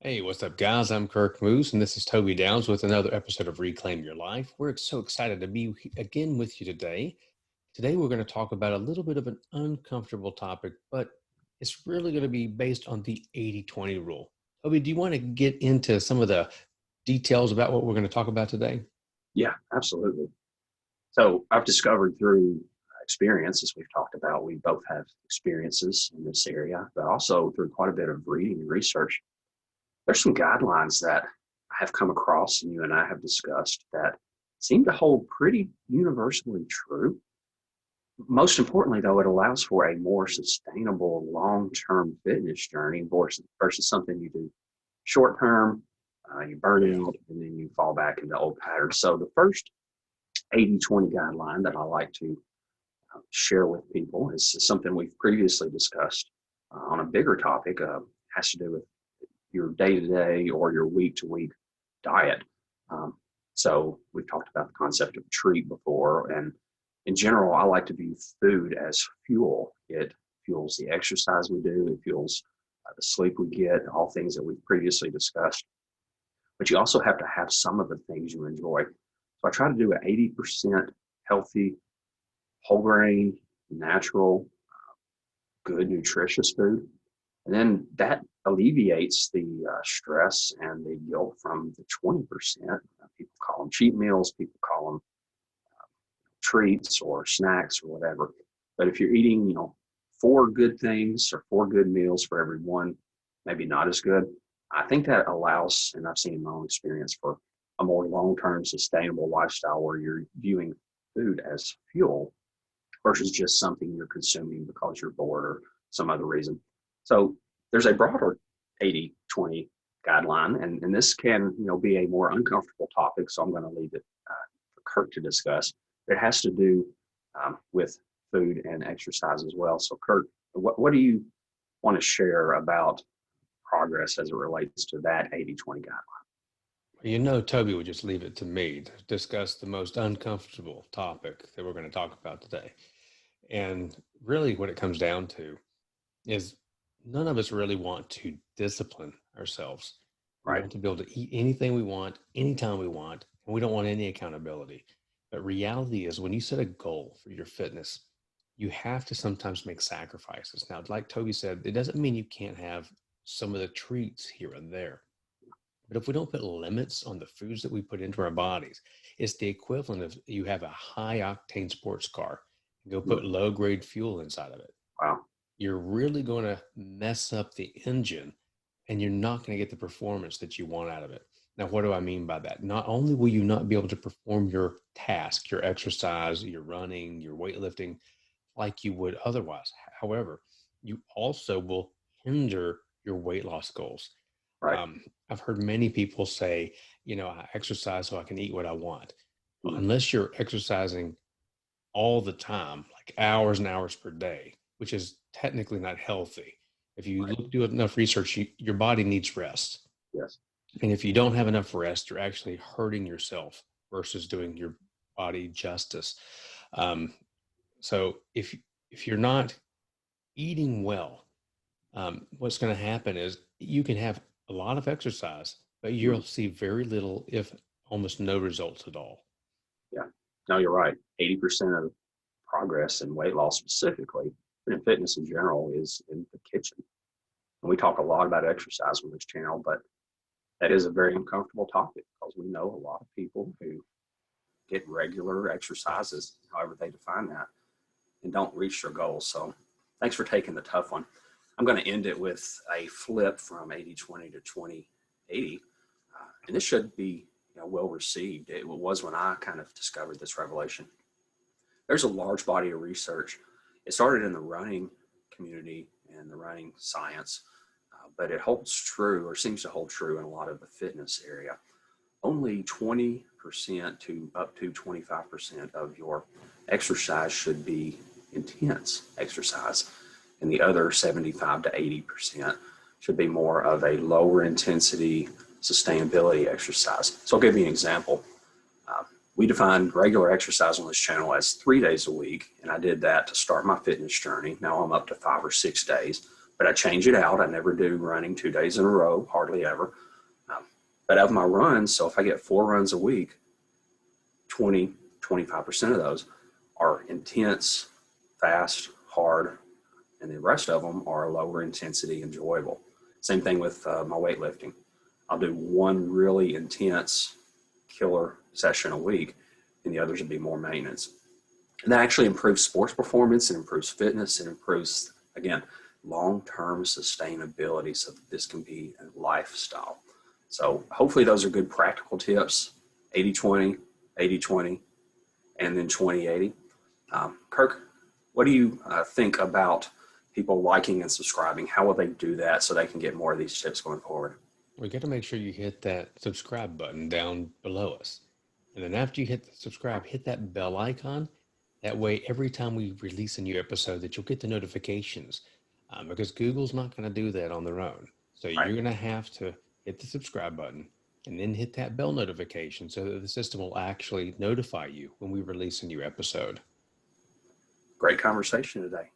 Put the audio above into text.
Hey, what's up, guys? I'm Kirk Moose, and this is Toby Downs with another episode of Reclaim Your Life. We're so excited to be again with you today. Today, we're going to talk about a little bit of an uncomfortable topic, but it's really going to be based on the 80-20 rule. Toby, do you want to get into some of the details about what we're going to talk about today? Yeah, absolutely. So I've discovered through experience, as we've talked about, we both have experiences in this area, but also through quite a bit of reading and research. There's some guidelines that I have come across and you and I have discussed that seem to hold pretty universally true. Most importantly, though, it allows for a more sustainable long-term fitness journey versus something you do short-term, you burn out, and then you fall back into old patterns. So the first 80-20 guideline that I like to share with people is something we've previously discussed on a bigger topic. Has to do with your day-to-day or your week-to-week diet. So we've talked about the concept of treat before, and in general, I like to view food as fuel. It fuels the exercise we do, it fuels the sleep we get, all things that we've previously discussed. But you also have to have some of the things you enjoy. So I try to do an 80% healthy, whole grain, natural, good, nutritious food. And then that alleviates the stress and the guilt from the 20%. People call them cheat meals, people call them treats or snacks or whatever. But if you're eating, four good things or four good meals for every one, maybe not as good, I think that allows, and I've seen in my own experience, for a more long-term sustainable lifestyle where you're viewing food as fuel versus just something you're consuming because you're bored or some other reason. So there's a broader 80-20 guideline, and this can be a more uncomfortable topic, so I'm going to leave it for Kirk to discuss. It has to do with food and exercise as well. So Kirk, what do you want to share about progress as it relates to that 80-20 guideline? Toby would just leave it to me to discuss the most uncomfortable topic that we're going to talk about today. And really what it comes down to is none of us really want to discipline ourselves. We Right. want to be able to eat anything we want, anytime we want, and we don't want any accountability. But reality is when you set a goal for your fitness, you have to sometimes make sacrifices. Now, like Toby said, it doesn't mean you can't have some of the treats here and there. But if we don't put limits on the foods that we put into our bodies, it's the equivalent of you have a high octane sports car and go put low grade fuel inside of it. Wow. You're really going to mess up the engine and you're not going to get the performance that you want out of it. Now, what do I mean by that? Not only will you not be able to perform your task, your exercise, your running, your weightlifting like you would otherwise. However, you also will hinder your weight loss goals. Right. I've heard many people say, I exercise so I can eat what I want. Well, Mm. unless you're exercising all the time, like hours and hours per day, which is technically not healthy. If you Right. do enough research, your body needs rest. Yes. And if you don't have enough rest, you're actually hurting yourself versus doing your body justice. Um, so if you're not eating well, what's going to happen is you can have a lot of exercise, but Mm. you'll see very little, if almost no results at all. Yeah. No, you're right. 80% of progress in weight loss specifically, but in fitness in general, is in the kitchen. And we talk a lot about exercise on this channel, but that is a very uncomfortable topic because we know a lot of people who get regular exercises, however they define that, and don't reach their goals. So thanks for taking the tough one. I'm going to end it with a flip from 80-20 to 20-80. And this should be well received. It was when I kind of discovered this revelation. There's a large body of research. It started in the running community and the running science, but it holds true or seems to hold true in a lot of the fitness area. Only 20% to up to 25% of your exercise should be intense exercise, and the other 75 to 80% should be more of a lower intensity sustainability exercise. So I'll give you an example. We define regular exercise on this channel as 3 days a week, and I did that to start my fitness journey. Now I'm up to 5 or 6 days, but but I change it out. I never do running 2 days in a row, hardly ever. But of my runs, so if I get 4 runs a week, 25% of those are intense, fast, hard, and the rest of them are lower intensity, enjoyable. Same thing with my weightlifting. I'll do one really intense killer session a week, and the others will be more maintenance. And that actually improves sports performance, and improves fitness, and improves, again, long-term sustainability, so that this can be a lifestyle. So hopefully those are good practical tips: 80-20, 80-20, and then 20-80. Kirk, what do you think about people liking and subscribing? How will they do that so they can get more of these tips going forward? We got to make sure you hit that subscribe button down below us. And then after you hit the subscribe, hit that bell icon. That way, every time we release a new episode, that you'll get the notifications, because Google's not going to do that on their own. So Right. you're going to have to hit the subscribe button and then hit that bell notification so that the system will actually notify you when we release a new episode. Great conversation today.